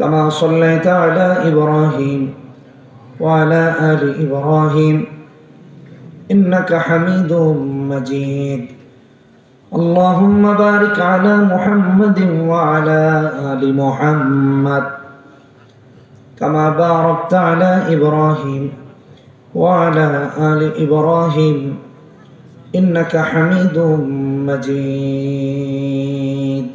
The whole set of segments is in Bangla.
كما صليت على إبراهيم وعلى آل إبراهيم إنك حميد مجيد اللهم بارك على محمد وعلى آل محمد كما باركت على إبراهيم وعلى آل إبراهيم إنك حميد مجيد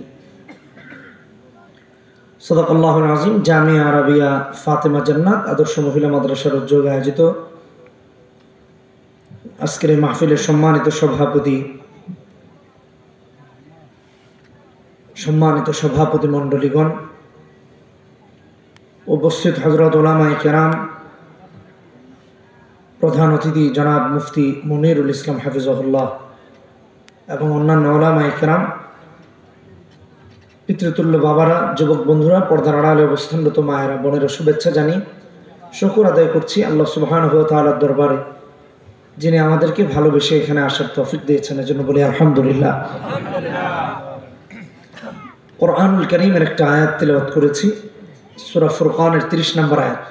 صدق الله العظيم জামিয়া আরাবিয়া ফাতেমা জান্নাত আদর্শ মহিলা মাদ্রাসার উদ্যোগে আয়োজিত আজকের এই মাহফিলের সম্মানিত সভাপতি মণ্ডলীগণ, উপস্থিত হযরত উলামায়ে কেরাম, প্রধান অতিথি জনাব মুফতি মুনিরুল ইসলাম হাফিজাহুল্লাহ এবং অন্যান্য উলামায়ে কেরাম, পিতৃতুল্য বাবারা, যুবক বন্ধুরা, পর্দার আড়ালে অবস্থানরত মায়েরা, বোনেরা, শুভেচ্ছা জানিয়ে শুকর আদায় করছি আল্লাহ সুবহানাহু ওয়া তাআলার দরবারে, যিনি আমাদেরকে ভালোবেসে এখানে আসার তৌফিক দিয়েছেন। এজন্য বলি আলহামদুলিল্লাহ। কোরআনুল কারীমের একটা আয়াত তিলাওয়াত করেছি, সূরা ফুরকানের 30 নম্বর আয়াত।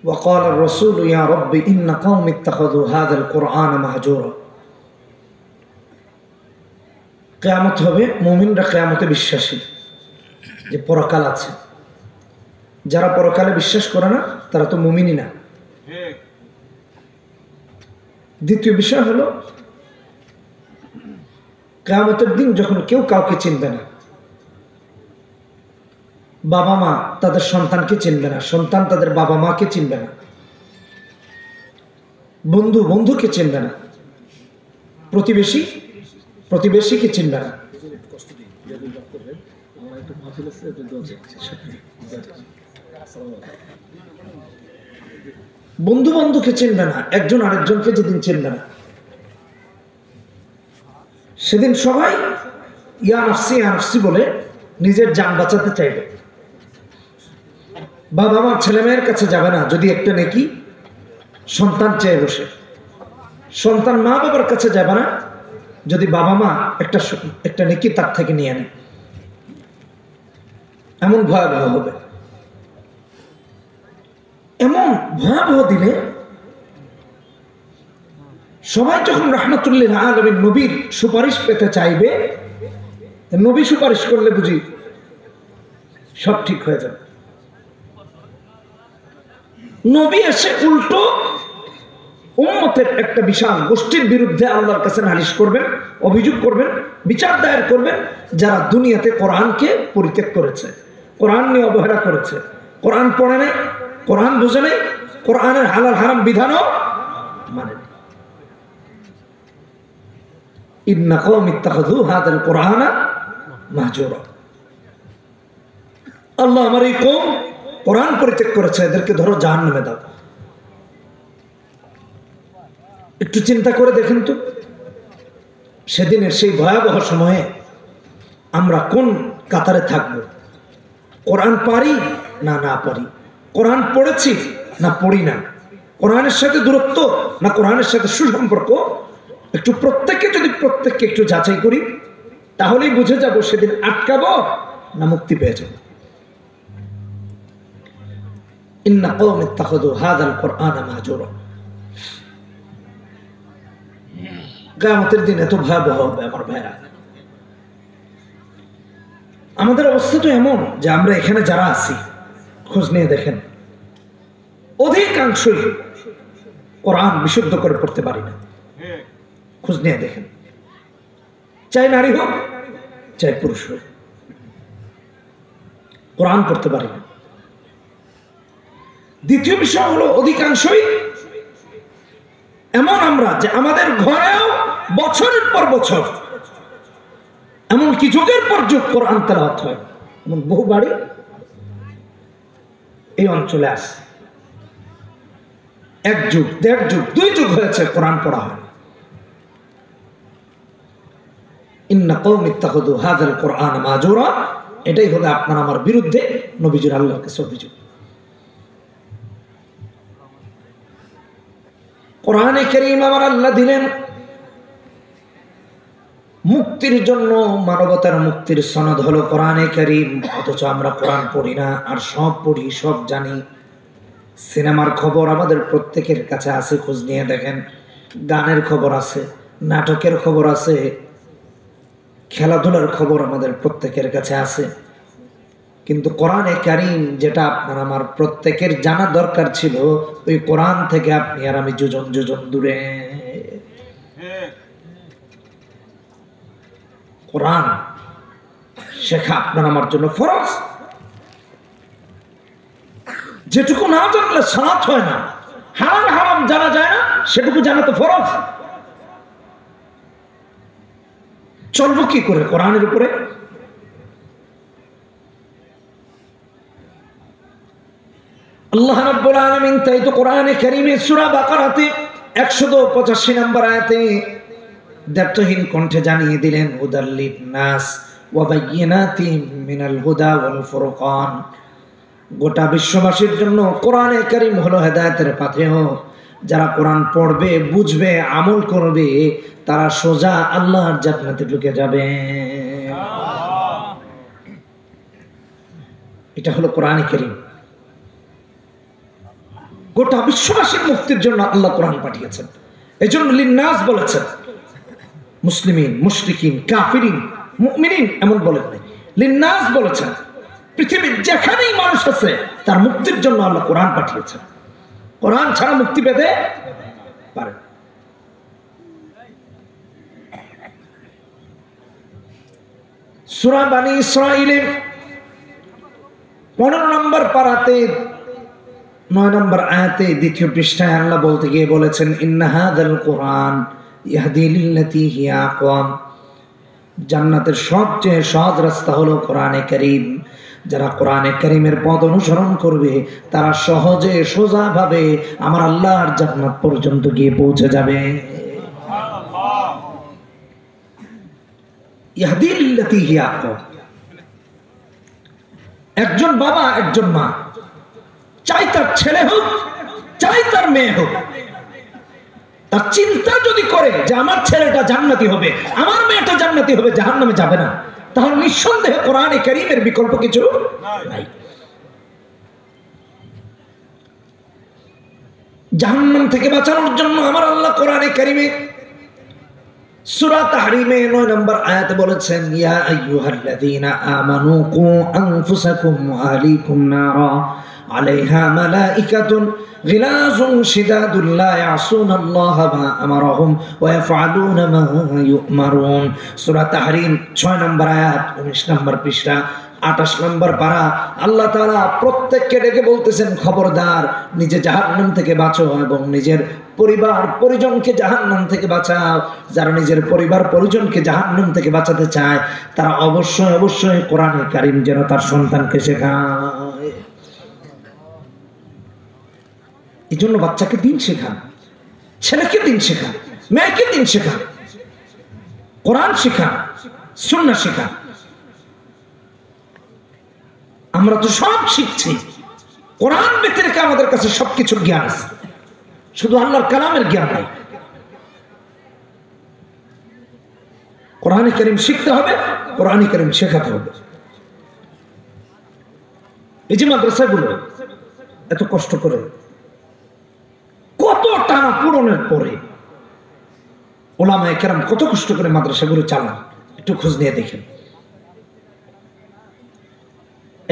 وقال الرسول يا رب إن قوم اتخذوا هذا القرآن مهجورا। কিয়ামত হবে, মুমিনরা কিয়ামতে বিশ্বাসী, যে পরকাল আছে। যারা পরকালে বিশ্বাস করে না তারা তো মুমিনই না। দ্বিতীয় বিষয় হলো, কিয়ামতের দিন যখন কেউ কাউকে চিনবে না, বাবা মা তাদের সন্তানকে চিনবে না, সন্তান তাদের বাবা মাকে চিনবে না, বন্ধু বন্ধুকে চিনবে না, প্রতিবেশী প্রতিবেশীকে চিনবে না, বন্ধু বন্ধুকে চিনবে না, একজন আরেকজনকে যেদিন চিনবে না, সেদিন সবাই ইয়া নাফসি ইয়া নাফসি বলে নিজের জান বাঁচাতে চাইবে। বাবা মা ছেলে মেয়ের কাছে যাবে না যদি একটা নেকি সন্তান চেয়ে বসে, সন্তান মা বাবার কাছে যাবে না যদি বাবা মা একটা নেকি তার থেকে নিয়ে নেয়। এমন ভয়াবহ হবে। এমন ভয়াবহ দিনে সবাই যখন রাহমাতুল্লিল আলামিন নবীর সুপারিশ পেতে চাইবে, নবী সুপারিশ করলে বুঝি সব ঠিক হয়ে যাবে। নবী এসে উল্টো উম্মতের একটা বিশাল গোষ্ঠীর বিরুদ্ধে আল্লাহর কাছে নালিশ করবেন, অভিযোগ করবেন, বিচার দায়ের করবেন, যারা দুনিয়াতে কোরআনকে পরিত্যাগ করেছে, কোরআন নিয়ে অবহেলা করেছে, কোরআন পড়ে নাই, কোরআন বুঝে নাই, কোরআনের হালাল হারাম বিধানও মানে নাই। ইন্না কওমি ইত্তাখাযু হাযাল কুরআনা মাহজুরা। আল্লাহ আমার এই কওম কোরআন পরিত্যাগ করেছে, এদেরকে ধরো জাহান্নামে দাও। একটু চিন্তা করে দেখেন তো, সেদিনের সেই ভয়াবহ সময়ে আমরা কোন কাতারে থাকব? কোরআন পারি না না পারি, কোরআন পড়েছি না পড়ি না, কোরআনের সাথে দূরত্ব না কোরআনের সাথে সুসম্পর্ক, একটু প্রত্যেককে একটু যাচাই করি, তাহলেই বুঝে যাব সেদিন আটকাবো না মুক্তি পেয়ে যাব। ইন্না কওমি ইত্তাখাযু হাযাল কুরআনা মাহজুরা। কিয়ামতের দিন এত ভয়াবহ হবে আমার ভাইরা। আমাদের অবস্থা তো এমন যে আমরা এখানে যারা আছি, খোঁজ নিয়ে দেখেন, অধিকাংশই কোরআন বিশুদ্ধ করে পড়তে পারি না। খোঁজ নিয়ে দেখেন, চাই নারী হোক চাই পুরুষ হোক, কোরআন পড়তে পারি না। দ্বিতীয় বিষয় হলো, অধিকাংশই এমন আমরা যে আমাদের ঘরেও বছরের পর বছর, এমনকি যুগের পর যুগ কোরআন তেলাওয়াত হয়। এমন বহু বাড়ি এই অঞ্চলে আছে, 1 যুগ 1.5 যুগ 2 যুগ হয়েছে কোরআন পড়া হয়। ইন্না কওমি ইত্তাখাযু হাযাল কুরআনা মাহজুরা, এটাই হবে আপনার আমার বিরুদ্ধে নবীজির আল্লাহর কাছে অভিযোগ। কোরআনে কারীম আমার আল্লাহ দিলেন মুক্তির জন্য, মানবতার মুক্তির সনদ হলো কোরআনে কারীম, অথচ আমরা কোরআন পড়ি না, আর সব পড়ি, সব জানি। সিনেমার খবর আমাদের প্রত্যেকের কাছে আছে, খোঁজ নিয়ে দেখেন। গানের খবর আছে, নাটকের খবর আছে, খেলাধুলার খবর আমাদের প্রত্যেকের কাছে আছে। কিন্তু কোরআনে কারীম যেটা আপনার আমার প্রত্যেকের জানা দরকার ছিল, ওই কোরআন থেকে আপনি আর আমি যোজন যোজন দূরে। কোরআন শেখা আপনার আমার জন্য ফরজ। যেটুকু না জানলে সালাত হয় না, হারাম হারাম জানা যায় না, সেটুকু জানা তো ফরজ। চলবো কি করে কোরআনের উপরে? আল্লাহ রাব্বুল আলামিন তাই তো কোরআনে কারীমে সূরা বাকারাতে 185 নম্বর আয়াতে দায়িত্বহীন কণ্ঠে জানিয়ে দিলেন, হুদাল্লিন নাস ওয়া বায়্যিনাতিম মিনাল হুদা ওয়াল ফুরকান। গোটা বিশ্ববাসীর জন্য কোরআনে কারীম হলো হেদায়েতের পাথেয়। যারা কোরআন পড়বে, বুঝবে, আমল করবে, তারা সোজা আল্লাহর জান্নাতে ঢুকে যাবে। এটা হলো কোরআনে কারীম। গোটা বিশ্ববাসীর মুক্তির জন্য আল্লাহ কোরআন পাঠিয়েছেন। এই জন্য লিন্নাস বলেছেন, মুসলিমিন, মুশরিকিন, কাফিরিন, মুমিনিন এমন বলেন নাই, লিন্নাস বলেছেন। পৃথিবীর যেখানেই মানুষ আছে তার মুক্তির জন্য আল্লাহ কোরআন পাঠিয়েছেন। কোরআন ছাড়া মুক্তি পেতে পারে। সূরা বনী ইসরাঈলের 15 নম্বর পারাতে 9 নম্বর আয়াতে দ্বিতীয় পৃষ্ঠায় আল্লাহ বলতে গিয়ে বলেছেন, ইন্না হাযাল কুরআন ইয়াহদি লিল্লাতী হিয়া আকওয়াম। জান্নাতের সবচেয়ে সহজ রাস্তা হলো কোরআনে কারীম। যারা কোরআনে কারীমের পথ অনুসরণ করবে তারা সহজে সোজাভাবে আমার আল্লাহর জান্নাত পর্যন্ত গিয়ে পৌঁছে যাবে। ইয়াহদি লিল্লাতী হিয়া আকওয়াম। একজন বাবা, একজন মা, চাই তার ছেলে হোক, চাই তার মেয়ে হোক, তার চিন্তা যদি করে যে আমার ছেলেটা জান্নাতি হবে, আমার মেয়েটা জান্নাতি হবে, জাহান্নামে যাবে না, তাহলে নিঃসন্দেহে কোরআনে কারীমের বিকল্প কিছু নাই। জাহান্নাম থেকে বাঁচানোর জন্য আমার আল্লাহ কোরআনে কারীমে সূরা তাহরিমে 9 নম্বর আয়াতে বলেছেন, ইয়া আইয়ুহাল্লাযীনা আমানু কু আনফুসাকুম ওয়া আহলিকুম নারা আলাইহা মালাইকাতুন গিলাযুন শিদাদুন লা ইয়াসুনাল্লাহা মা আমারাহুম ওয়া ইয়াফআলুনা মা ইউমারুন। সূরা তাহরিম 6 নম্বর আয়াত, 19 নম্বর পৃষ্ঠা, 28 নম্বর পারা। আল্লাহ তাআলা প্রত্যেককে ডেকে বলতেছেন, খবরদার, নিজে জাহান্নাম থেকে বাঁচো এবং নিজের পরিবার পরিজনকে জাহান্নাম থেকে বাঁচাও। যারা নিজের পরিবার পরিজনকে জাহান্নাম থেকে বাঁচাতে চায় তারা অবশ্যই অবশ্যই কোরআনে কারীম যেন তার সন্তানকে শেখায়। এই জন্য বাচ্চাকে দিন শেখান, ছেলেকে দিন শেখান, মেয়েকে দিন শেখান, কোরআন শেখান, সুন্নাহ শেখান। আমরা তো সব শিখছি, কোরআন ব্যতিরেক আমাদের কাছে সবকিছুর জ্ঞান আছে, শুধু আল্লাহর কালামের জ্ঞান নাই। কোরআনে কারীম শিখতে হবে, কোরআনে কারীম শেখাতে হবে। এই যে মাদ্রাসাগুলো এত কষ্ট করে, কত টানা পূরণের পরে ওলামায়ে কেরাম কত কষ্ট করে মাদ্রাসাগুলো চালান, একটু খোঁজ নিয়ে দেখেন।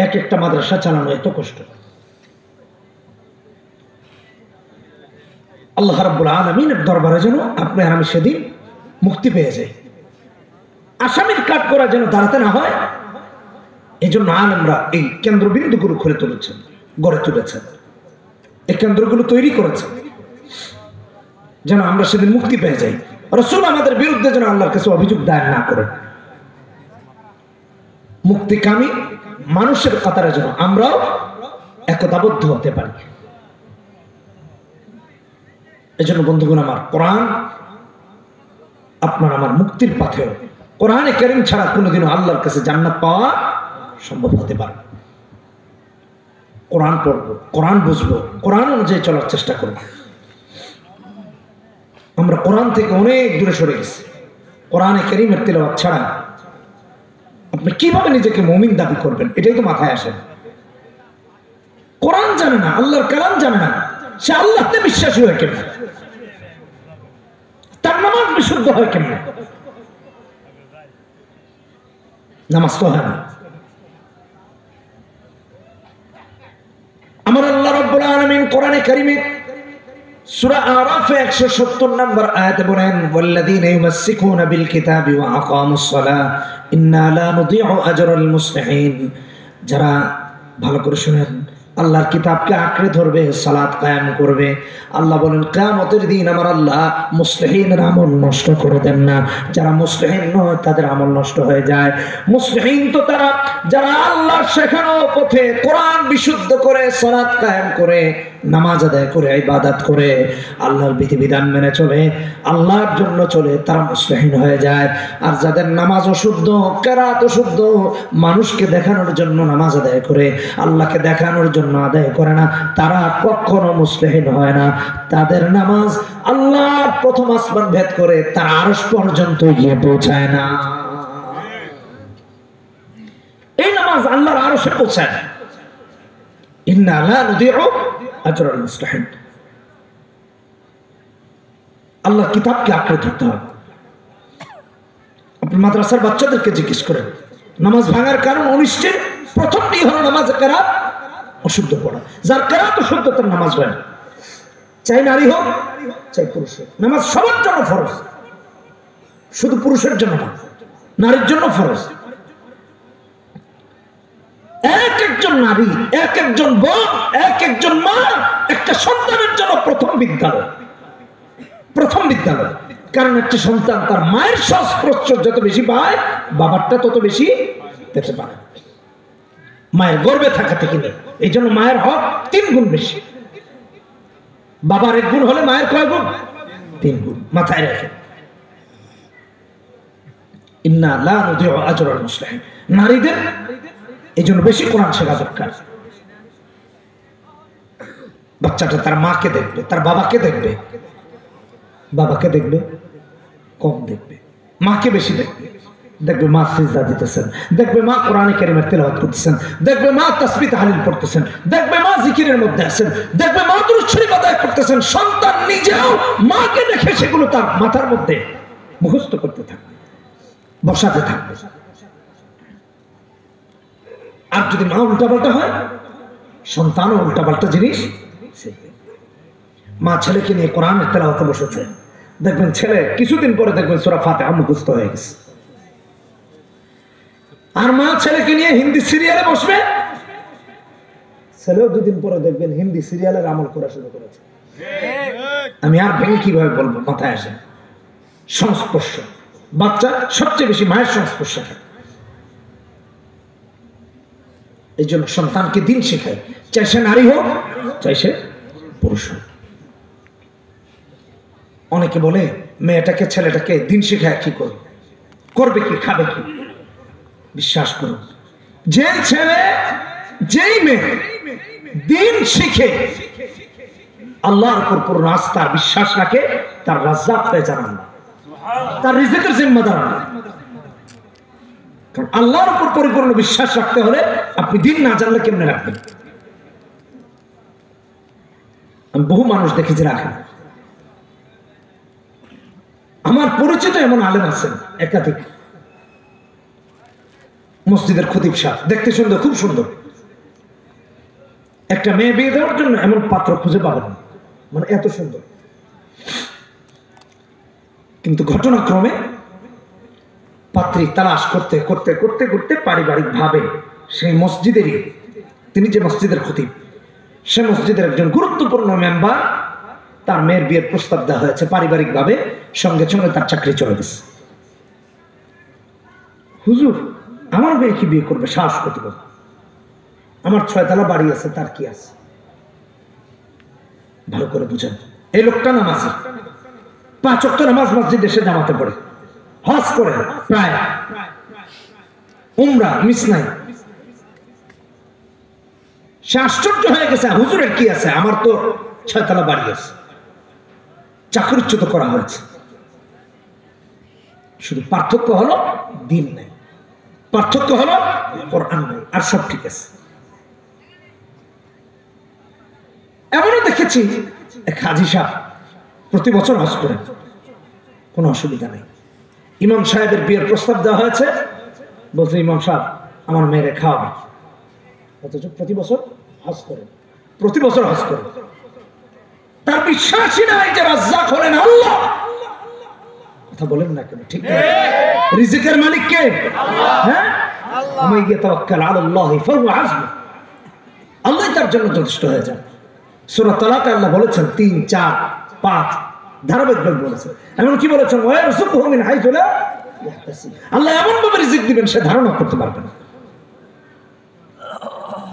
এক একটা মাদ্রাসা চালানো এত কষ্ট। আল্লাহ রাব্বুল আলামিনের দরবারে যেন আপনি আর আমি সেদিন মুক্তি পেয়ে যাই, আসামির কাঠ করা যেন দাঁড়াতে না হয়। এই জন্য আলেমরা এই কেন্দ্রবিন্দুগুলো খুলে তুলেছেন, গড়ে তুলেছেন, এই কেন্দ্রগুলো তৈরি করেছেন যেন আমরা সেদিন মুক্তি পেয়ে যাই। রাসূল আমাদের বিরুদ্ধে যেন আল্লাহর কাছে অভিযোগ দায়ের না করে। মুক্তিকামী মানুষের কাতারে যেন আমরাও একতাবদ্ধ হতে পারি। এই জন্য বন্ধুগণ আমার, কোরআন আপনার আমার মুক্তির পাথেয়। কোরআনে কারীম ছাড়া কোনোদিনও আল্লাহর কাছে জান্নাত পাওয়া সম্ভব হতে পারে। কোরআন পড়বো, কোরআন বুঝবো, কোরআন অনুযায়ী চলার চেষ্টা করবো। আমরা কোরআন থেকে অনেক দূরে সরে গেছি। কোরআনে কারীমের তেলাওয়াত ছাড়া আপনি কিভাবে নিজেকে মুমিন দাবি করবেন? এটাই তো মাথায় আসে না। কোরআন জানে না, আল্লাহর কালাম জানে না, সে আল্লাহতে বিশ্বাসী হয় কেমন? তার নামাজ বিশুদ্ধ হয় কেমন? নামাজ তো হয় না। আমার আল্লাহ রাব্বুল আলামিন কোরআনে কারীমে সূরা আরাফে 170 নম্বর আয়াতে বলেন, ওয়াল্লাযীনা ইউমাসসিকুনা বিল কিতাবি ওয়া আকামুস সালাহ ইন্না লা নুযিউ আজরাল মুসলিহিন। যারা, ভালো করে শুনেন, আল্লাহর কিতাবকে আঁকড়ে ধরবে, সালাত কায়েম করবে, আল্লাহ বলেন কিয়ামতের দিন আমার আল্লাহ মুসলিহিনের আমল নষ্ট করে দেন না। যারা মুসলিহিন নয় তাদের আমল নষ্ট হয়ে যায়। মুসলিহিন তো তারা যারা আল্লাহর শেখানো পথে কোরআন বিশুদ্ধ করে, সালাত কায়েম করে, নামাজ আদায় করে, ইবাদত করে, আল্লাহর বিধিবিধান মেনে চলে, আল্লাহর জন্য চলে, তারা মুসলিহিন হয়ে যায়। আর যাদের নামাজ অশুদ্ধ, কেরাত অশুদ্ধ, মানুষকে দেখানোর জন্য নামাজ আদায় করে, আল্লাহকে দেখানোর জন্য আদায় করে না, তারা কখনো মুসলিহিন হয় না। তাদের নামাজ আল্লাহর প্রথম আসমান ভেদ করে তার আরশ পর্যন্ত গিয়ে পৌঁছায় না। এই নামাজ আল্লাহর আরশে পৌঁছায় না। ইন্না লা নুযিউ আজরাল মুসলিহিন। আল্লাহর কিতাবকে আঁকড়ে ধরতে হবে। আপনি মাদ্রাসার বাচ্চাদেরকে জিজ্ঞেস করেন, নামাজ ভাঙার কারণ 19টি। প্রথমটি হলো নামাজ কেরাত অশুদ্ধ পড়া। যার কেরাত অশুদ্ধ তার নামাজ হয় না, চাই নারী হোক চাই পুরুষ হোক। নামাজ সবার জন্য ফরজ, শুধু পুরুষের জন্য না, নারীর জন্য ফরজ। এক একজন নারী, এক একজন বোন, এক একজন মা একটা সন্তানের জন্য প্রথম বিদ্যালয়, প্রথম বিদ্যালয়। কারণ একটি সন্তান তার মায়ের সংস্পর্শ যত বেশি পায়, বাবারটা তত বেশি পেতে পারে। মায়ের গর্ভে থাকা থেকে নেই, এই জন্য মায়ের হক 3 গুণ বেশি। বাবার 1 গুণ হলে মায়ের কয় গুণ? 3 গুণ। মাথায় রাখেন, ইন্না লা নুযিউ আজরাল মুসলিহিন। নারীদের এই জন্য বেশি কোরআন শেখা দরকার। বাচ্চাটা তার মাকে দেখবে, তার বাবাকে দেখবে। বাবাকে দেখবে কম, দেখবে মাকে বেশি দেখবে। দেখবে মা সিজদা দিতেছেন, দেখবে মা কোরআনে কারীমের তেলাওয়াত করতেছেন, দেখবে মা তাসবিহ তাহলিল পড়তেছেন, দেখবে মা জিকিরের মধ্যে আছেন, দেখবে মা দুরূদ শরীফ আদায় করতেছেন। সন্তান নিজেও মাকে দেখে সেগুলো তার মাথার মধ্যে মুখস্থ করতে থাকবে, বসাতে থাকবে। আর যদি মা উল্টাপাল্টা হয়, সন্তানও উল্টাপাল্টা জিনিস শিখবে। মা ছেলেকে নিয়ে কোরআনের তেলাওয়াতে বসেছে, দেখবেন ছেলে কিছুদিন পরে দেখবেন সূরা ফাতিহা মুখস্থ হয়ে গেছে। আর মা ছেলেকে নিয়ে হিন্দি সিরিয়ালে বসবে, ছেলেও 2 দিন পরে দেখবেন হিন্দি সিরিয়ালের আমল করা শুরু করেছে। আমি আর ভেঙে কিভাবে বলবো, মাথায় আসে। সংস্পর্শ, বাচ্চা সবচেয়ে বেশি মায়ের সংস্পর্শ থাকে। এই জন্য সন্তানকে দিন শেখায়, চাই সে নারী হোক চাই সে পুরুষ হোক। অনেকে বলে মেয়েটাকে ছেলেটাকে দিন শেখায়, কি করবে, করবে কি, খাবে কি? বিশ্বাস করুন, যে ছেলে যেই মেয়ে দিন শিখে, আল্লাহর উপর পূর্ণ আস্থা বিশ্বাস রাখে, তার রাজ্জাক পেয়েছেন আল্লাহ, তার রিজিকের জিম্মাদার আল্লাহ। কারণ আল্লাহর উপর পরিপূর্ণ বিশ্বাস রাখতে হলে আপনি দিন না জানলে কেমনে রাখবেন? আমি বহু মানুষ দেখেছি রাখেন। আমার পরিচিত এমন আলেম আছেন একাধিক, মসজিদের খতিব সাহেব, দেখতে সুন্দর, খুব সুন্দর। একটা মেয়ে বিয়ে দেওয়ার জন্য এমন পাত্র খুঁজে পাবেন না, মানে এত সুন্দর। কিন্তু ঘটনাক্রমে পাত্রী তালাশ করতে করতে করতে করতে পারিবারিক ভাবে সেই মসজিদেরই, তিনি যে মসজিদের খতিব, সে মসজিদের একজন গুরুত্বপূর্ণ মেম্বার, তার মেয়ের বিয়ের প্রস্তাব দেওয়া হয়েছে পারিবারিক ভাবে, সঙ্গে সঙ্গে তার চাকরি চলে গেছে। হুজুর, আমার মেয়ে কি বিয়ে করবে? সাহস করতে পারবে? আমার 6 তলা বাড়ি আছে, তার কি আছে? ভালো করে বুঝেন, এই লোকটা নামাজি, 5 ওয়াক্ত নামাজ মসজিদে এসে জামাতে পড়ে, হজ করে প্রায়, উমরা মিস নাই। সে আশ্চর্য হয়ে গেছে, হুজুরের কি আছে? আমার তো 6 তলা বাড়ি আছে, চাকরিচ্যুত করা হয়েছে। শুধু পার্থক্য হলো দিন নাই, পার্থক্য হলো কোরআন নাই, আর সব ঠিক আছে। এমনও দেখেছি এক হাজী সাহেব প্রতি বছর হজ করেন, কোনো অসুবিধা নেই। ইমাম সাহেবের বিয়ের প্রস্তাব দেওয়া হয়েছে, বলছে ইমাম সাহেব আমার মেয়েরে খাওয়াবে, অথচ প্রতি বছর হজ করেন, প্রতি বছর হজ করেন। তার বিশ্বাসই নাই যে রাজ্জাক হলেন আল্লাহ। কথা বলেন না কেন? ঠিক না? রিজিকের মালিক কে? হ্যাঁ, আমি গিয়ে তাওয়াক্কাল আলাল্লাহি ফাহুয়া হাসবুহ, আল্লাহ তার জন্য যথেষ্ট হয়ে যান। সূরা তালাকে আল্লাহ বলেছেন 3, 4, 5 ধারাবাহিকভাবে বলেছেন। এমন কি বলেছেন ওয়া ইয়ারযুকুহু মিন হাইথু লা ইয়াহতাসিব, আল্লাহ এমন ভাবে রিজিক দিবেন সে ধারণা করতে পারবে না।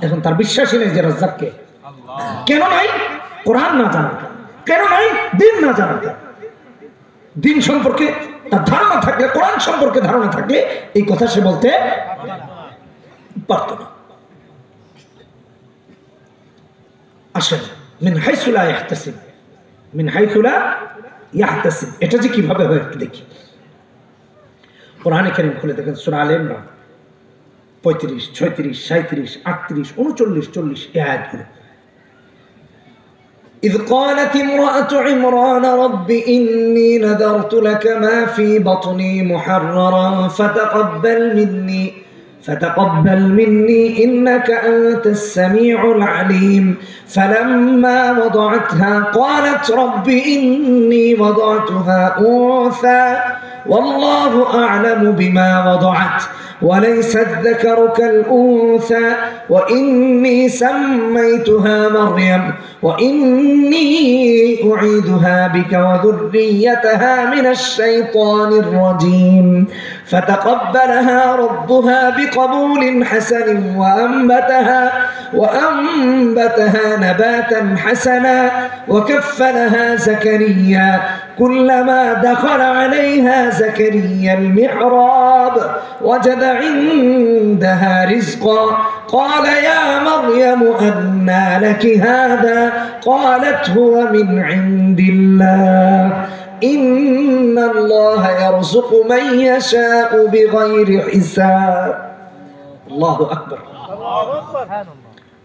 এখন তার বিশ্বাসই নেই যে রাজ্জাক কে। কেন নাই? কোরআন না জানার কারণে। কেন নাই? দিন না জানার কারণে। দিন সম্পর্কে তার ধারণা থাকলে, কোরআন সম্পর্কে ধারণা থাকলে এই কথা সে বলতে পারত না। আসেন মিন হাইসু লা ইয়াহতাসিব, মিন হাইসু লা ইয়াহতাসিব, এটা যে কিভাবে হয় একটু দেখি। কোরআনে কারীম খুলে দেখেন সূরা আলে ইমরান 35, 36, 37, 38, 39, 40 এই আয়াতগুলো। إذ قالت امرأة عمران رب إني نذرت لك ما في بطني محررا فتقبل مني إنك أنت السميع العليم فلما وضعتها قالت رب إني وضعتها أنثى والله أعلم بما وضعت وليس الذكر كالأنثى وإني سميتها مريم وإني أعيدها بك وذريتها من الشيطان الرجيم فتقبلها ربها بقبول حسن وأنبتها نباتا حسنا وكفلها زكريا كلما دخل عليها زكريا المحراب وجد عندها رزقا قال يا مريم أنى لك هذا قالت هو من عند الله إن الله يرزق من يشاء بغير حساب الله أكبر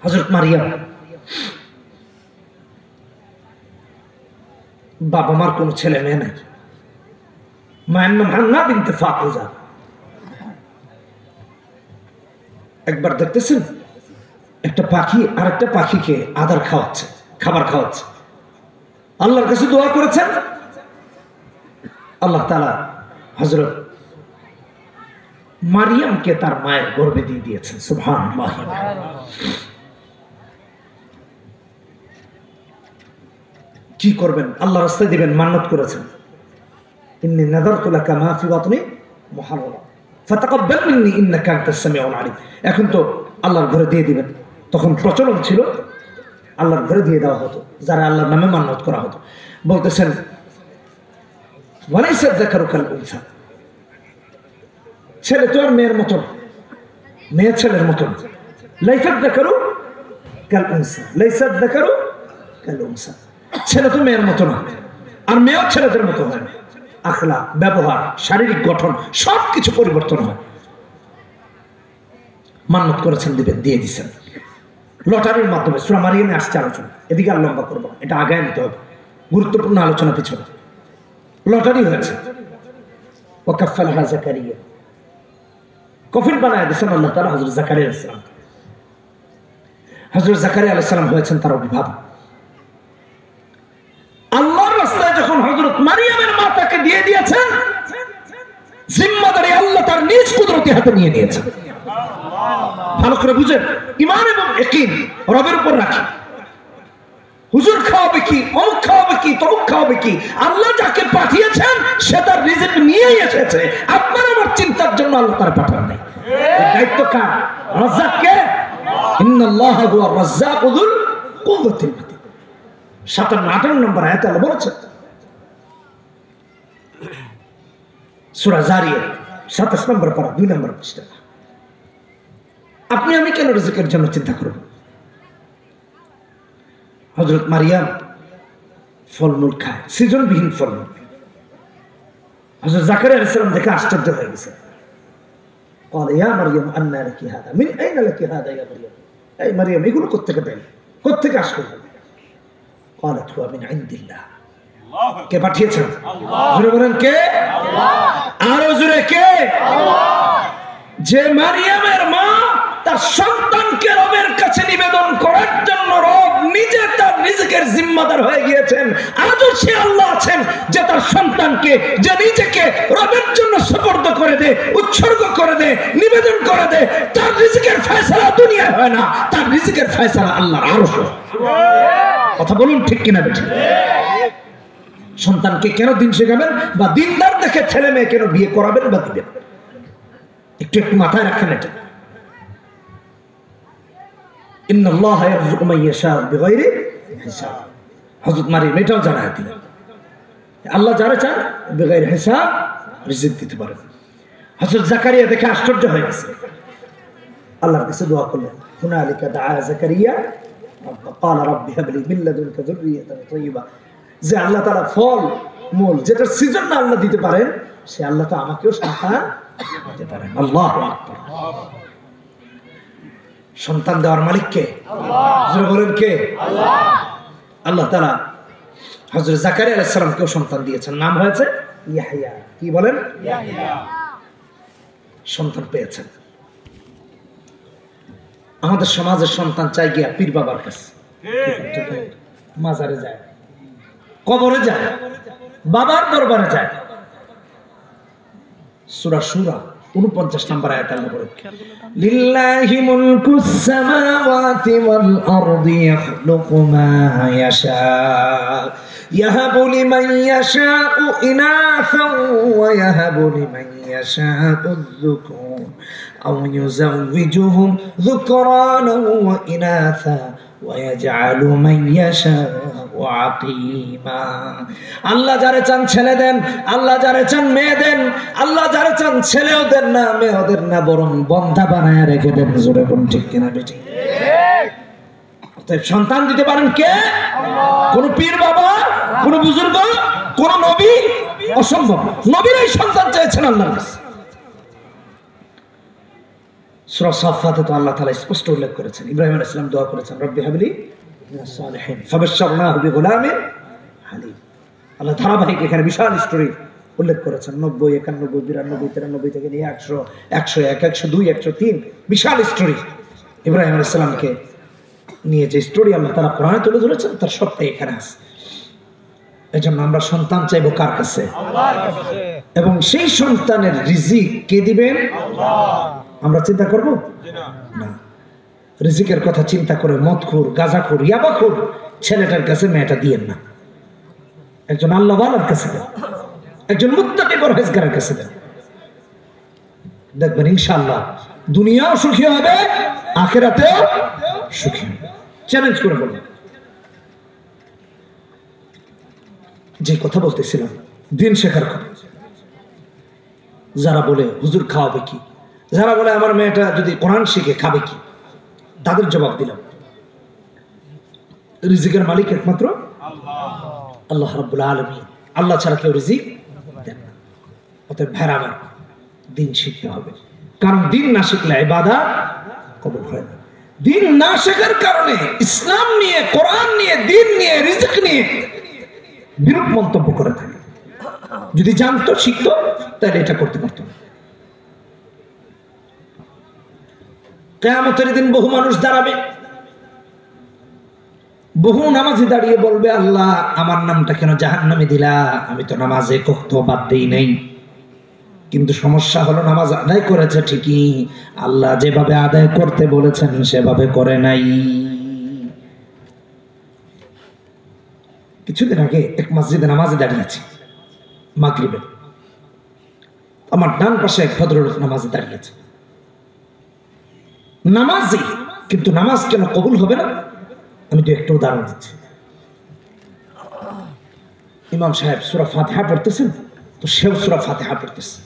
حضرت مريم বাবা মার কোনো ছেলে মেয়ে নাই, মায়ের নাম হান্না বিনতে ফাকুজা। একবার দেখতেছেন একটা পাখি আরেকটা পাখিকে আদার খাওয়াচ্ছে, খাবার খাওয়াচ্ছে। আল্লাহর কাছে দোয়া করেছেন, আল্লাহ তাআলা হযরত মারিয়ামকে তার মায়ের গর্ভে দিয়ে দিয়েছেন। সুবহানাল্লাহ। কি করবেন? আল্লাহর রাস্তায় দিবেন, মান্নত করেছেন ইন্নী নাযারতু লাকা মা ফি বাতনি মুহাররারা ফাতাকাব্বাল মিন্নী ইন্নাকা আনতাস সামিউল আলিম। এখন তো আল্লাহর ঘরে দিয়ে দিবেন, তখন প্রচলন ছিল আল্লাহর ঘরে দিয়ে দেওয়া হতো, যারা আল্লাহর নামে মান্নত করা হতো। বলতেছেন ওয়ালাইসা যাকারু কাল উনসা, ছেলে তো আর মেয়ের মতন, মেয়ে ছেলের মতন। লাইসা যাকারু কাল উনসা, লাইসা যাকারু কাল উনসা, ছেলে তো মেয়ের মতো না, আর মেয়েও ছেলেদের মতো হয় না। আখলাক, ব্যবহার, শারীরিক গঠন সবকিছু পরিবর্তন হয়। মান্নত করেছেন, দিবেন, দিয়ে দিচ্ছেন লটারির মাধ্যমে। সূরা মারিয়ামে আসছে আলোচনা, এদিকে আর লম্বা করবো, এটা আগায় নিতে হবে, গুরুত্বপূর্ণ আলোচনা পিছনে। লটারি হয়েছে, ওয়াকাফফালাহা যাকারিয়া, কফিল বানায় দিয়েছেন আল্লাহ তাআলা হযরত যাকারিয়া আলাইহিস সালাম। হযরত যাকারিয়া আলাইহিস সালাম হয়েছেন তার অভিভাবক। আল্লাহর রাস্তায় যখন হযরত মারিয়ামের মা তাকে দিয়ে দিয়েছেন, জিম্মাদারি আল্লাহ তার নিজ কুদরতি হাতে নিয়ে নিয়েছেন। ভালো করে বুঝেন, ঈমান এবং ইয়াকিন রবের উপর রাখি। হুজুর খাওয়াবে কি, অমুক খাওয়াবে কি, তমুক খাওয়াবে কি, আল্লাহ যাকে পাঠিয়েছেন সে তার রিজিক নিয়েই এসেছে। আপনার আমার চিন্তার জন্য আল্লাহ তার পাঠান নাই। দায়িত্ব কার? রাজ্জাক কে? ইন্নাল্লাহা হুয়ার রাজ্জাকু যুল কুওয়াতিল মাতিন। 57-58 নম্বর আয়াতে আল্লাহ বলেছেন, সূরা জারিয়াত 27 নম্বর পারা 2 নম্বর পৃষ্ঠা। আপনি আমি কেন রিজিকের জন্য চিন্তা করব? হযরত মারিয়াম ফলমূল খায়, সিজনবিহীন ফলমূল। হযরত জাকারিয়া আলাইহিস সালাম দেখে আশ্চর্য হয়ে গেছে। قال يا مريم أنى لك هذا من أين لك هذا يا مريم এই মারিয়াম এগুলো কোত্থেকে পেলে, কোত্থেকে আসলো? قالت هو من عند الله, কে পাঠিয়েছেন? জোরে বলেন কে? আরো জোরে কে? যে মারিয়ামের মা তার সন্তানকে রবের কাছে নিবেদন করার জন্য রব নিজে তার রিজিকের জিম্মাদার হয়ে গিয়েছেন, আজও সে আল্লাহ আছেন যে তার সন্তানকে, যে নিজেকে রবের জন্য সুপর্দ করে দেয়, উৎসর্গ করে দেয়, নিবেদন করে দেয়। তার রিজিকের ফয়সালা দুনিয়ায় হয় না, তার রিজিকের ফয়সালা আল্লাহর আরশ। কথা বলুন ঠিক কিনা বেঠিক? সন্তানকে কেন দিন শেখাবেন বা দিনদার দেখে ছেলে মেয়ে কেন বিয়ে করাবেন বা দিবেন, একটু একটু মাথায় রাখেন এটা। ইন্নাল্লাহা ইয়ারযুকু মান ইয়াশাউ বিগাইরি হিসাব। হযরত মারিয়াম এটাও জানায় দিলেন আল্লাহ যারা চান বিগাইরি হিসাব রিজিক দিতে পারেন। হযরত জাকারিয়া দেখে আশ্চর্য হয়ে গেছে, আল্লাহর কাছে দোয়া করলেন। হুনালিকা দাআ জাকারিয়া ক্বালা রাব্বি হাবলি মিন লাদুনকা যুররিয়াতান তাইয়্যিবা। যে আল্লাহ তাআলা ফল মূল যেটার সিজন না আল্লাহ দিতে পারেন, সে আল্লাহ তো আমাকেও সন্তান দিতে পারেন। আল্লাহু আকবার। সন্তান দেওয়ার মালিক কে? আল্লাহ। বলেন কে? আল্লাহ। আল্লাহ তাআলা হযরত জাকারিয়া আলাইহিস সালামকেও সন্তান দিয়েছেন, নাম হয়েছে ইয়াহইয়া। কি বলেন? ইয়াহইয়া। সন্তান পেয়েছেন। আমাদের সমাজের সন্তান চাই গিয়া পীর বাবার কাছে, মাজারে যায়, কবরে যায়, বাবার দরবারে যায়। সূরা শুরা 49 নম্বর আয়াত আল্লাহ বলেন, লিল্লাহি মুলকুস সামাওয়াতি ওয়াল আরদি ইয়াখলুকু মা ইয়াশা ইয়াহাবু লিমান ইয়াশাউ ইনাসান ওয়া ইয়াহাবু লিমান ইয়াশাউ আয-যুকুর আও ইউযাওয়িজুহুম যুকরানান ওয়া ইনাসা ويجعل من يشاء عقيما। আল্লাহ যারে চান ছেলে দেন, আল্লাহ যারে চান মেয়ে দেন, আল্লাহ যারে চান ছেলেও দেন না মেয়েও দেন না, বরং বন্ধা বানায় রেখে দেন। জোরে কোন ঠিক কিনা বেটি? ঠিক। সন্তান দিতে পারেন কে? আল্লাহ। কোন পীর বাবা, কোন বুজুর্গ, কোন নবী? অসম্ভব। নবীরাই সন্তান চেয়েছেন আল্লাহর কাছে। সূরা সাফফাতে তো আল্লাহ তাআলা স্পষ্ট উল্লেখ করেছেন, ইব্রাহিম আলাইহিস সালাম দোয়া করেছেন, রব্বি হাবলি মিনাস সালিহিন ফাবাশশারনাহু বিগুলামিন হালিম। আল্লাহ ধারাবাহিক এখানে বিশাল স্টোরি উল্লেখ করেছেন, 90, 91, 92, 93 থেকে নিয়ে 100, 101, 102, 103 বিশাল স্টোরি ইব্রাহিম আলাইহিস সালামকে নিয়ে যে স্টোরি আল্লাহ তাআলা কোরআনে তুলে ধরেছেন তার সবটাই এখানে আছে। এজন্য আমরা সন্তান চাইবো কার কাছে? আল্লাহর কাছে। এবং সেই সন্তানের রিজিক কে দিবেন? আল্লাহ। আমরা চিন্তা করবো না। রিজিকের কথা চিন্তা করে মদখোর, গাঁজাখোর, ইয়াবাখোর ছেলেটার কাছে মেয়েটা দিয়েন না। একজন আল্লাহওয়ালার কাছে দেন, একজন মুত্তাকি পরহেজগারের কাছে দেন। দেখবেন ইনশাআল্লাহ দুনিয়াও সুখী হবে, আখিরাতেও সুখী হবে। চ্যালেঞ্জ করে বলুন। যে কথা বলতেছিলাম দিন শেখার কথা, যারা বলে হুজুর খাওয়াবে কি, যারা বলে আমার মেয়েটা যদি কোরআন শিখে খাবে কি, তাদের জবাব দিলাম রিজিকের মালিক একমাত্র আল্লাহ রাব্বুল আলামিন। আল্লাহ ছাড়া কেউ রিজিক দেন না। অতএব ভাইরা আমার, দিন শিখতে হবে, কারণ দিন না শিখলে ইবাদত কবুল হয় না। দিন না শেখার কারণে ইসলাম নিয়ে, কোরআন নিয়ে, দিন নিয়ে, রিজিক নিয়ে বিরূপ মন্তব্য করে থাকে। যদি জানতো, শিখতো, তাহলে এটা করতে পারতো না। কিয়ামতের দিন বহু মানুষ দাঁড়াবে, বহু নামাজি দাঁড়িয়ে বলবে, আল্লাহ আমার নামটা কেন জাহান্নামে দিলা? আমি তো নামাজে কখনো বাদ দেই নাই, কিন্তু সমস্যা হলো নামাজ আদায় করেছে ঠিকই, আল্লাহ যেভাবে আদায় করতে বলেছেন সেভাবে করে নাই। কিছুদিন আগে এক মসজিদে নামাজে দাঁড়িয়ে আছি মাগরিবে, আমার ডান পাশে এক ভদ্রলোক নামাজে দাঁড়িয়ে আছে, নামাজি, কিন্তু নামাজ কেন কবুল হবে না? আমি তো একটু উদাহরণ দিচ্ছি। ইমাম সাহেব সূরা ফাতিহা পড়তেছেন, তো সেও সূরা ফাতিহা পড়তেছে,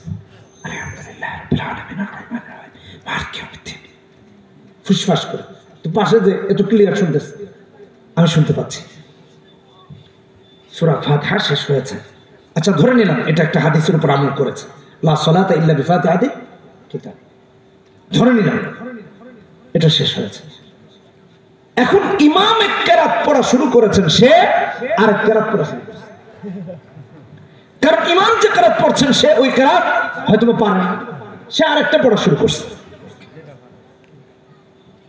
আলহামদুলিল্লাহ রাব্বিল আলামিন আর-রাহমানির রাহিম মালিকি ইয়াউমিদ্দিন, ফুসফাস করে। তো পাশে যে এত ক্লিয়ার শুনতেছে, আমি শুনতে পাচ্ছি। সূরা ফাতিহা শেষ হয়েছে, আচ্ছা ধরে নিলাম এটা একটা হাদিসের উপর আমল করেছে, লা সালাতা ইল্লা বিফাতিহাতি কিতাব, ধরে নিলাম এটা শেষ হয়েছে। এখন ইমাম এক কেরাত পড়া শুরু করেছেন, সে আরেক কেরাত পড়া শুরু করেছে। কারণ ইমাম যে কেরাত পড়ছেন সে ওই কেরাত হয়তো পারে না, সে আরেকটা পড়া শুরু করছে।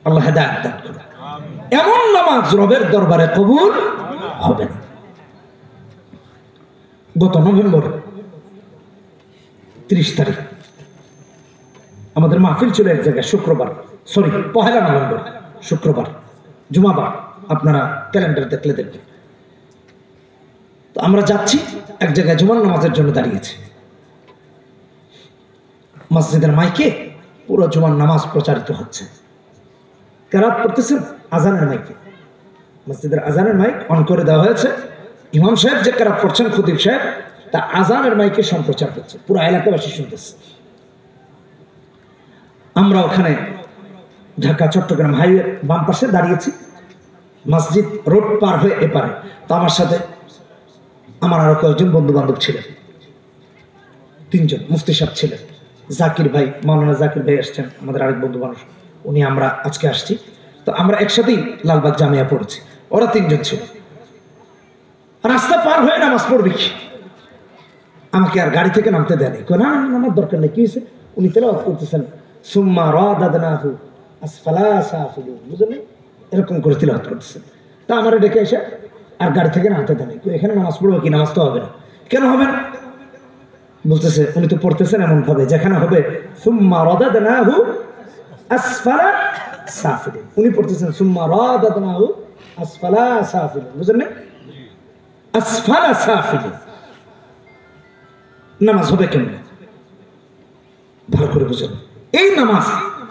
আল্লাহ হেদায়েত দান করুন। এমন নামাজ রবের দরবারে কবুল হবে না। গত নভেম্বর 30 তারিখ আমাদের মাহফিল ছিল এক জায়গায়, শুক্রবার, সরি 1 নভেম্বর শুক্রবার, জুমাবার, আপনারা ক্যালেন্ডার দেখলে দেখবেন। তো আমরা যাচ্ছি এক জায়গায়, জুমার নামাজের জন্য দাঁড়িয়েছি। মসজিদের মাইকে পুরো জুমার নামাজ প্রচারিত হচ্ছে, কেরাত পড়তেছেন আজানের মাইকে, মসজিদের আজানের মাইক অন করে দেওয়া হয়েছে। ইমাম সাহেব যে কেরাত পড়ছেন, খতিব সাহেব, তা আজানের মাইকে সম্প্রচার হচ্ছে, পুরো এলাকাবাসী শুনতেছে। আমরা ওখানে ঢাকা চট্টগ্রাম হাইওয়ে বাম পাশে দাঁড়িয়েছি, মসজিদ রোড পার হয়ে এপারে। তো আমার সাথে আমার আরো কয়েকজন বন্ধু বান্ধব ছিলেন, 3 জন, মুফতি সাহেব ছিলেন, জাকির ভাই, মাওলানা জাকির ভাই আসছেন, আমাদের আরেক বন্ধু মানুষ, উনি, আমরা আজকে আসছি। তো আমরা একসাথেই লালবাগ জামিয়া পড়েছি, ওরা 3 জন ছিল। রাস্তা পার হয়ে নামাজ পড়বি, আমাকে আর গাড়ি থেকে নামতে দেয়নি, না নামার দরকার নেই, কি হয়েছে? উনি তেলাওয়াত করতেছেন, সুম্মা রাদাদনাহু আসফালা সাফিলিন, বুঝলেন, এরকম করে তেলাওয়াত করতেছেন। তা আমারে ডেকে এসে আর গাড়ি থেকে নামতে দেয়নি, এখানে নামাজ পড়বো কি? নামাজ তো হবে না। কেন হবে না? বলতেছে উনি তো পড়তেছেন এমন ভাবে যেখানে হবে সুম্মা রাদাদনাহু আসফালা সাফিলিন, উনি পড়তেছেন সুম্মা রাদাদনাহু আসফালা সাফিলিন, বুঝলেন, আসফালা সাফিলিন। নামাজ হবে কেমনে? ভালো করে বুঝুন। এই নামাজ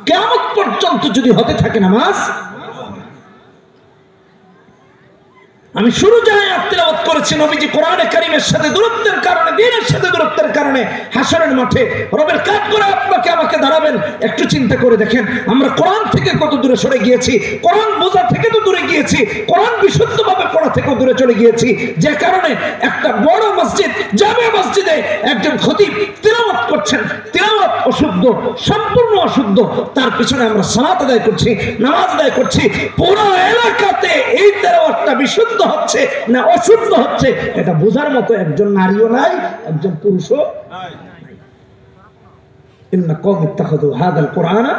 কিয়ামত পর্যন্ত যদি হতে থাকে নামাজ, আমি শুরু জানাই তেলাওয়াত করেছি, নবীজি কোরআনে কারীমের সাথে দূরত্বের কারণে, দ্বীনের সাথে দূরত্বের কারণে হাসরের মাঠে রবের কাজ করে আপনাকে আমাকে দাঁড়াবেন। একটু চিন্তা করে দেখেন, আমরা কোরআন থেকে কত দূরে সরে গিয়েছি, কোরআন বোঝা থেকে তো দূরে গিয়েছি, কোরআন বিশুদ্ধভাবে পড়া থেকে দূরে চলে গিয়েছি, যে কারণে একটা বড় মসজিদ, জামে মসজিদে একজন খতিব তেলাওয়াত করছেন, তেলাওয়াত অশুদ্ধ, সম্পূর্ণ অশুদ্ধ, তার পিছনে আমরা সালাত আদায় করছি, নামাজ আদায় করছি, পুরো এলাকাতে এই তেলাওয়াতটা বিশুদ্ধ হচ্ছে না অশুদ্ধ হচ্ছে এটা বোঝার মতো একজন নারীও নাই, একজন পুরুষও নাই। ইন্না কওম ইত্তাখাযু হাযাল কুরআনা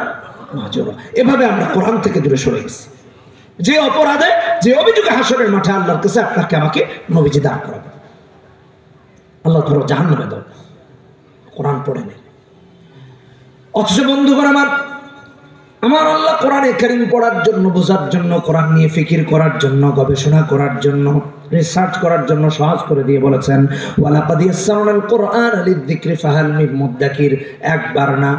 মাহজুরা। এভাবে আমরা কোরআন থেকে দূরে সরে গেছি, যে অপরাধে, যে অভিযোগে হাসরের মাঠে আল্লাহর কাছে আপনাকে আমাকে নবীজি দাঁড় করাবেন। আল্লাহ ধরো জাহান্নামে দাও, কোরআন পড়ে নেই। অথচ বন্ধুগণ আমার আল্লাহ কোরআনে কারীম পড়ার জন্য, বোঝার জন্য, কোরআন নিয়ে ফিকির করার জন্য, গবেষণা করার জন্য, রিসার্চ করার জন্য সহজ করে দিয়ে বলেছেন, ওয়ালাকাদ ইয়াসসারনাল কুরআনা লিযিকরি ফাহাল মিন মুদ্দাকির। একবার না,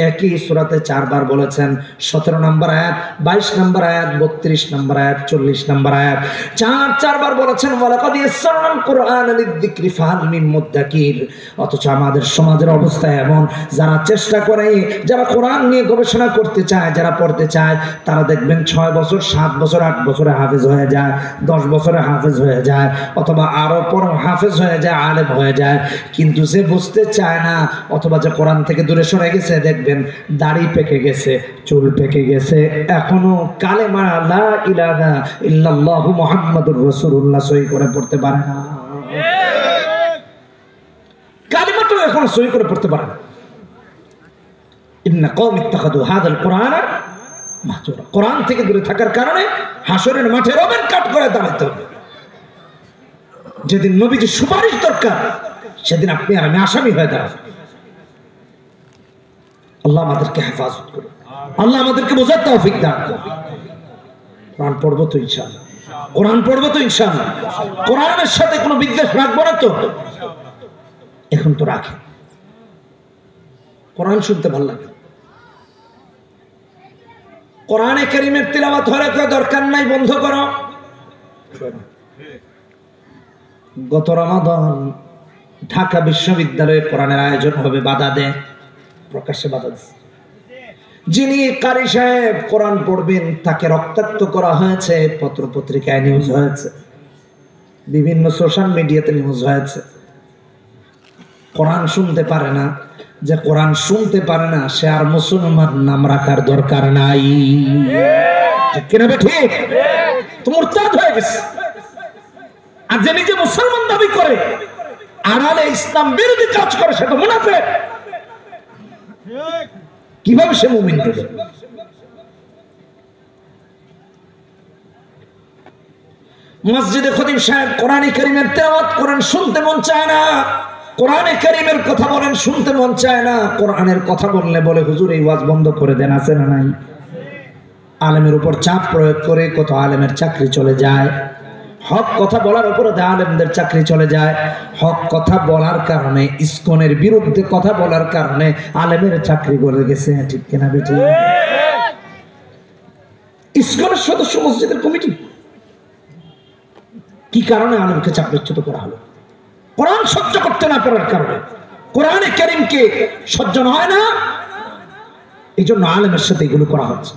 একই সূরাতে 4 বার বলেছেন। 17 নম্বর আয়াত, 22 নম্বর আয়াত, 32 নম্বর আয়াত, 40 নম্বর আয়াত, 4 বার বলেছেন ওয়ালাকাদ ইয়াসসারনাল কুরআনা লিযিকরি ফাহাল মিন মুদ্দাকির। অথচ আমাদের সমাজের অবস্থা এমন, যারা চেষ্টা করে, যারা কোরআন নিয়ে গবেষণা করতে চায়, যারা পড়তে চায়, তারা দেখবেন 6 বছর, 7 বছর, 8 বছরে হাফেজ হয়ে যায়, 10 বছরে হাফেজ হয়ে যায়, অথবা আরো পর হাফেজ হয়ে যায়, আলেম হয়ে যায়। কিন্তু সে বুঝতে চায় না, অথবা যে কোরআন থেকে দূরে সরে গেছে, দেখবেন দাড়ি পেকে গেছে, চুল পেকে গেছে, এখনো কালেমা লা ইলাহা ইল্লাল্লাহু মুহাম্মাদুর রাসূলুল্লাহ সহি করে পড়তে পারে না। কালেমাটাও এখনো সহি করে পড়তে পারে না। ইন্না কওম ইত্তাখাযু হাযাল কুরআনা মাহজুরা। কোরআন থেকে দূরে থাকার কারণে হাসরের মাঠে রবের কাঠ করে দাঁড়াতে হবে। যেদিন নবীজি সুপারিশ দরকার, সেদিন আপনি আর আমি আসামি হয়ে দাঁড়াবো। আল্লাহ আমাদেরকে হেফাজত করুন, আল্লাহ আমাদেরকে বোঝার তৌফিক দান করুন। কোরআন পড়বো তো ইনশাআল্লাহ, কোরআন পড়বো তো ইনশাআল্লাহ, কোরআনের সাথে কোনো বিদ্বেষ রাখবো না তো। এখন তো রাখে, কোরআন শুনতে ভালো লাগে, কোরআনে কারীমের তিলাওয়াত হলে কেউ দরকার নাই, বন্ধ করো। গত রমাদান ঢাকা বিশ্ববিদ্যালয়ে কোরআনের আয়োজন হবে, বাধা দেয়, প্রকাশ্যে বাধা দিচ্ছে। যিনি কারি সাহেব কোরআন পড়বেন তাকে রক্তাক্ত করা হয়েছে, পত্র পত্রিকায় নিউজ হয়েছে, বিভিন্ন সোশ্যাল মিডিয়াতে নিউজ হয়েছে। কোরআন শুনতে পারে না, যে কোরআন শুনতে পারে না সে আর মুসলমান নাম রাখার দরকার নাই। ঠিক কিনা ঠিক? তো মুরতাদ হয়ে গেছে। আর যে নিজে মুসলমান দাবি করে আড়ালে ইসলাম বিরোধী কাজ করে সে তো মুনাফিক। কিভাবে সে মুমিন হবে? মসজিদে খতিব সাহেব কোরআন কারীমের তেলাওয়াত করেন, শুনতে মন চায় না। কোরআন কারীমের কথা বলেন, শুনতে মন চায় না। কোরআনের কথা বললে বলে হুজুর এই ওয়াজ বন্ধ করে দেন, আছে না নাই? আলেমের উপর চাপ প্রয়োগ করে কত আলেমের চাকরি চলে যায়। হক কথা বলার উপরে আলেমদের চাকরি চলে যায়। হক কথা বলার কারণে, ইসকনের বিরুদ্ধে কথা বলার কারণে আলেমের চাকরি করে গেছে। ঠিক কিনা বেটি? ইসকনের সদস্য মসজিদের কমিটি, কি কারণে আলেমকে চাকরিচ্যুত করা হলো? কোরআন সহ্য করতে না পারার কারণে। কোরআনে কারীমকে সহ্য হয় না, এই জন্য আলেমের সাথে এগুলো করা হচ্ছে।